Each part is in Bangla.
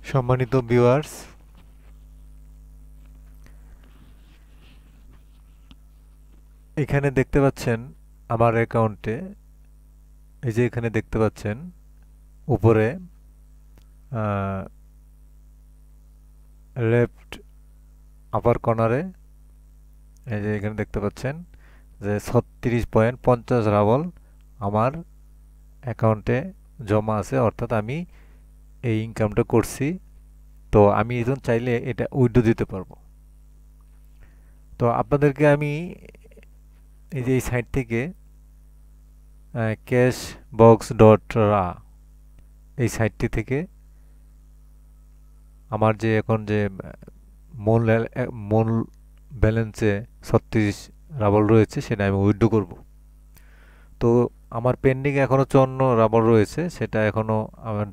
সম্মানিত ভিউয়ার্স, এখানে দেখতে পাচ্ছেন আমার অ্যাকাউন্টে, এই যে এখানে দেখতে পাচ্ছেন উপরে লেফট আপার কর্নারে, এই যে এখানে দেখতে পাচ্ছেন যে 36.50 রাবল আমার অ্যাকাউন্টে জমা আছে, অর্থাৎ আমি এই ইনকামটা করছি। তো আমি এখন চাইলে এটা উইথড্র দিতে পারবো। তো আপনাদেরকে আমি এই যে এই সাইট থেকে ক্যাশ বক্স ডট রা এই সাইটটি থেকে আমার যে এখন যে মূল ব্যালেন্সে 36 রাবল রয়েছে সেটা আমি উইথড্র করব। তো আমার পেন্ডিং এখনও 54 রাবল রয়েছে, সেটা এখনও আমার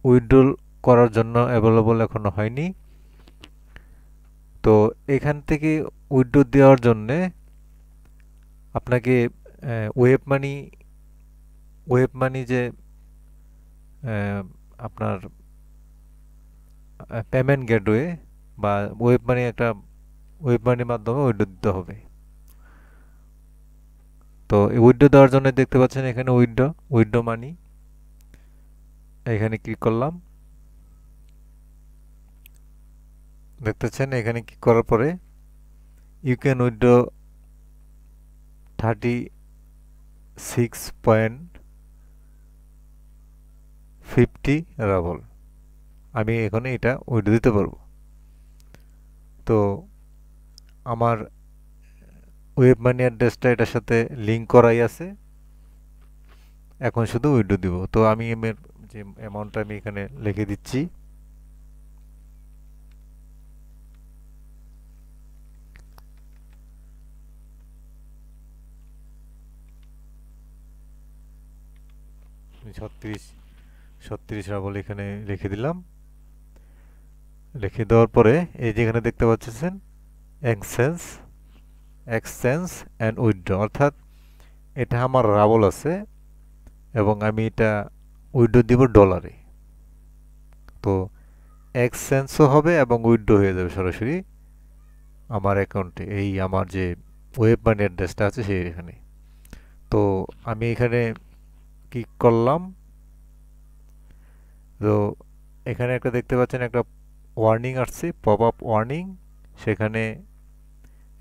উইথড্র করার জন্য অ্যাভেলেবল এখনো হয়নি। তো এখান থেকে উইথড্র দেওয়ার জন্যে আপনাকে ওয়েব মানি যে আপনার পেমেন্ট গেটওয়ে বা ওয়েব মানির মাধ্যমে উইথড্র দিতে হবে। তো এই উইথড্র দেওয়ার জন্য দেখতে পাচ্ছেন এখানে উইথড্র মানি, এখানে ক্লিক করলাম। দেখতেছেন এখানে ক্লিক করার পরে ইউ ক্যান উইথড্র 36.50 রাবল। আমি এখানে এটা উইথড্র দিতে পারবো। তো আমার ওয়েব মানি অ্যাড্রেসটা এটার সাথে লিঙ্ক করাই আছে, এখন শুধু উইথড্র দিব। তো আমি এর যে অ্যামাউন্টটা আমি এখানে লিখে দিচ্ছি। ছত্রিশ রাবল এখানে লিখে দিলাম। লিখে দেওয়ার পরে এই যেখানে দেখতে পাচ্ছেন এক্সচেঞ্জ অ্যান্ড উইথড্র, অর্থাৎ এটা আমার রাবল আছে এবং আমি এটা উইথড্র দিব ডলারে। তো এক্সচেঞ্জও হবে এবং উইথড্র হয়ে যাবে সরাসরি আমার অ্যাকাউন্টে, এই আমার যে ওয়েব মানি অ্যাড্রেসটা আছে সেই এখানে। তো আমি এখানে ক্লিক করলাম। তো এখানে একটা দেখতে পাচ্ছেন একটা ওয়ার্নিং আসছে, পপ আপ ওয়ার্নিং।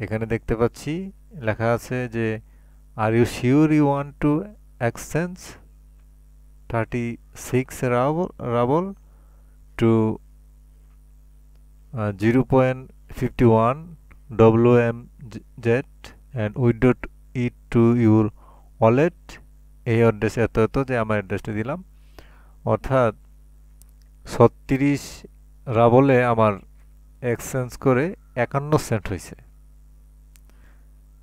এখানে দেখতে পাচ্ছি লেখা আছে যে are you sure you want to exchange 36 rouble to 0.51 WMZ and withdraw it to your wallet। এই অ্যাড্রেস এত যে আমার অ্যাড্রেসটা দিলাম, অর্থাৎ 36 রাবলে আমার এক্সচেঞ্জ করে 51 সেন্ট হয়েছে।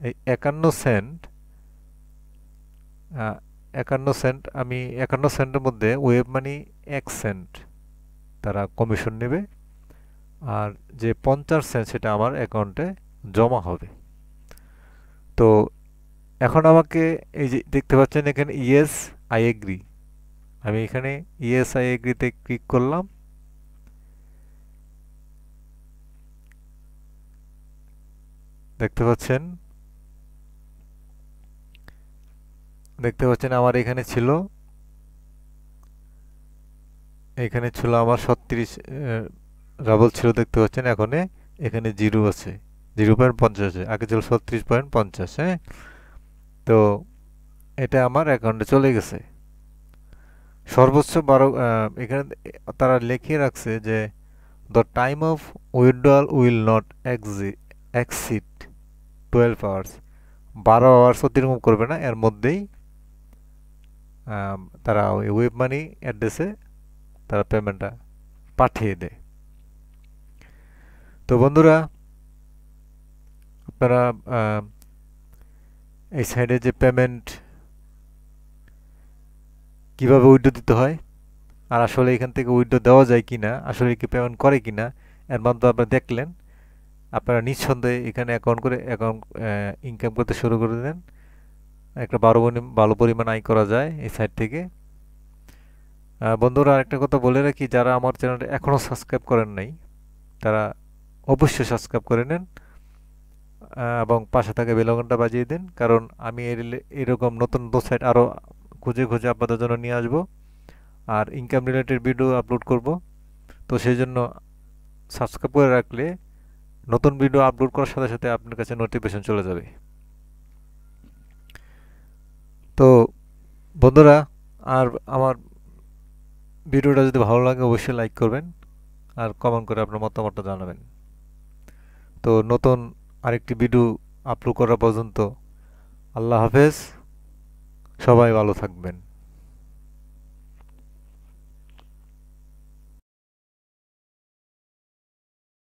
এই 51 সেন্ট আমি 51 সেন্টের মধ্যে ওয়েব মানি 1 সেন্ট তারা কমিশন নেবে, আর যে 50 সেন্ট সেটা আমার অ্যাকাউন্টে জমা হবে। তো এখন আমাকে এই যে দেখতে পাচ্ছেন এখানে ইয়েস আই এগ্রি, আমি এখানে ইয়েস আই এগ্রিতে ক্লিক করলাম। দেখতে পাচ্ছেন আমার এখানে ছিল আমার 36 রাবল ছিল, দেখতে পাচ্ছেন এখানে জিরো আছে, 0.50 আছে, আগে ছিল 36.50। হ্যাঁ, তো এটা আমার অ্যাকাউন্টে চলে গেছে। সর্বোচ্চ 12 এখানে তারা লিখে রাখছে যে the time of withdrawal will not exceed 12 hours. 12 hours অতিক্রম করবে না, এর মধ্যেই তারা ওই ওয়েব মানি অ্যাড্রেসে তারা পেমেন্টটা পাঠিয়ে দেয়। তো বন্ধুরা, আপনারা এই সাইডে যে পেমেন্ট কিভাবে উইথড্র দিতে হয় আর আসলে এখান থেকে উইথড্র দেওয়া যায় কিনা, আসলে কি পেমেন্ট করে কিনা, এর মাধ্যমে আপনারা দেখলেন। আপনারা নিঃসন্দেহে এখানে অ্যাকাউন্ট ইনকাম করতে শুরু করে দেন। একটা ভালো পরিমাণ আয় করা যায় এই সাইট থেকে। বন্ধুরা আরেকটা কথা বলে রাখি, যারা আমার চ্যানেলটা এখনও সাবস্ক্রাইব করেন নাই তারা অবশ্যই সাবস্ক্রাইব করে নেন, এবং পাশে থাকা বেল আইকনটা বাজিয়ে দিন, কারণ আমি এরকম নতুন নতুন সাইট আরও খুঁজে খুঁজে আপনাদের জন্য নিয়ে আসব আর ইনকাম রিলেটেড ভিডিও আপলোড করব। তো সেই জন্য সাবস্ক্রাইব করে রাখলে নতুন ভিডিও আপলোড করার সাথে সাথে আপনার কাছে নোটিফিকেশন চলে যাবে। তো বন্ধুরা, আর আমার ভিডিওটা যদি ভালো লাগে অবশ্যই লাইক করবেন আর কমেন্ট করে আপনার মতামতটা জানাবেন। তো নতুন আরেকটি ভিডিও আপলোড করা পর্যন্ত আল্লাহ হাফেজ, সবাই ভালো থাকবেন।